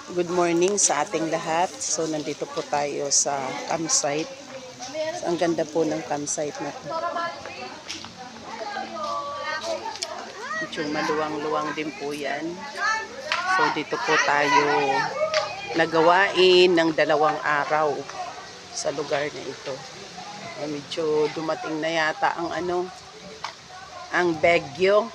Good morning sa ating lahat. So, nandito po tayo sa campsite. So, ang ganda po ng campsite na to. Medyo maluwang-luwang din po yan. So, dito po tayo nagawain ng 2 araw sa lugar na ito. Medyo dumating na yata ang bagyo.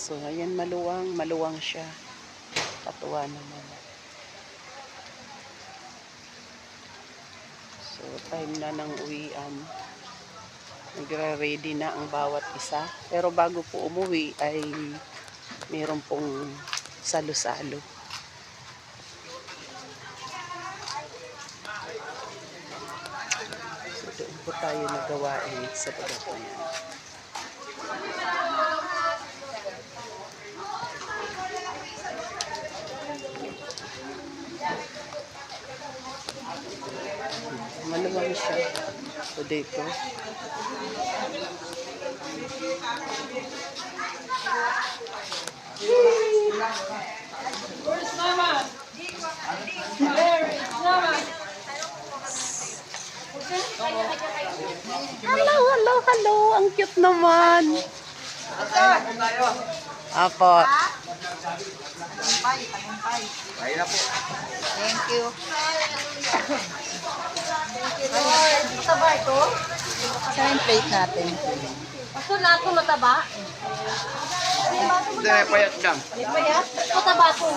So, ayan, maluwang siya. Katuwa naman. So, time na ng uwian. Nagre-ready na ang bawat isa. Pero bago po umuwi ay mayroon pong salo-salo. So, doon po tayo nagawain sa lugar na yan. Maluwang siya. So, dito. Hello. Ang cute naman. Apo. Thank you. Mataba ito? Saan yung plate natin? Ito lahat ko mataba? Hindi, payat lang. Mataba ito.